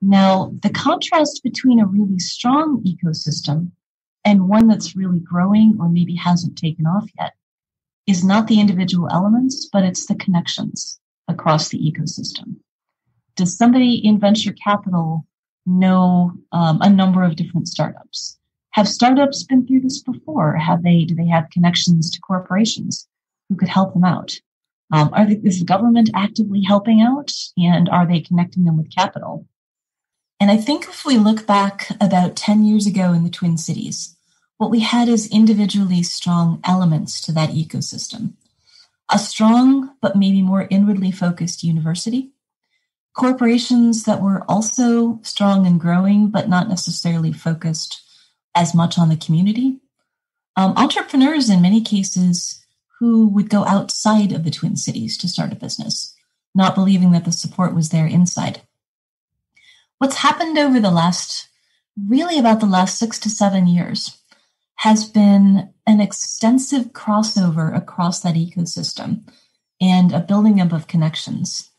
Now, the contrast between a really strong ecosystem and one that's really growing or maybe hasn't taken off yet is not the individual elements, but it's the connections across the ecosystem. Does somebody in venture capital know a number of different startups? Have startups been through this before? Do they have connections to corporations who could help them out? Is the government actively helping out, and are they connecting them with capital? And I think if we look back about 10 years ago in the Twin Cities, what we had is individually strong elements to that ecosystem. A strong, but maybe more inwardly focused university, corporations that were also strong and growing, but not necessarily focused as much on the community, entrepreneurs in many cases who would go outside of the Twin Cities to start a business, not believing that the support was there inside. What's happened over about the last 6 to 7 years has been an extensive crossover across that ecosystem and a building up of connections.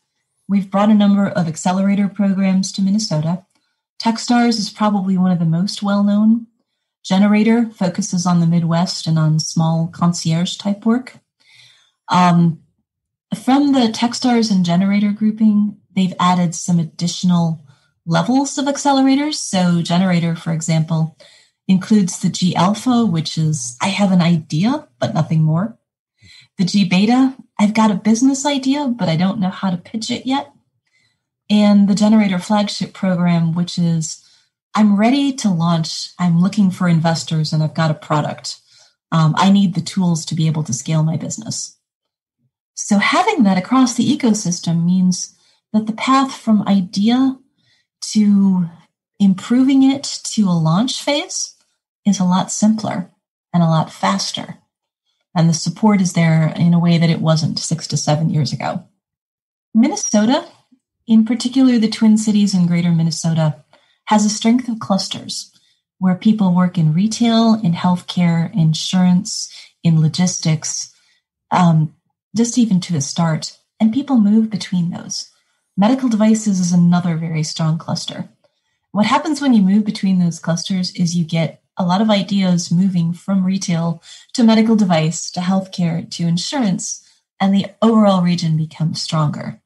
We've brought a number of accelerator programs to Minnesota. Techstars is probably one of the most well-known. Generator focuses on the Midwest and on small concierge type work. From the Techstars and Generator grouping, they've added some additional levels of accelerators. So Generator, for example, includes the G Alpha, which is, I have an idea, but nothing more. The G Beta, I've got a business idea, but I don't know how to pitch it yet. And the Generator flagship program, which is, I'm ready to launch, I'm looking for investors, and I've got a product. I need the tools to be able to scale my business. So having that across the ecosystem means that the path from idea to improving it to a launch phase is a lot simpler and a lot faster. And the support is there in a way that it wasn't 6 to 7 years ago. Minnesota, in particular the Twin Cities and Greater Minnesota, has a strength of clusters where people work in retail, in healthcare, insurance, in logistics, just even to a start, and people move between those. Medical devices is another very strong cluster. What happens when you move between those clusters is you get a lot of ideas moving from retail to medical device to healthcare to insurance, and the overall region becomes stronger.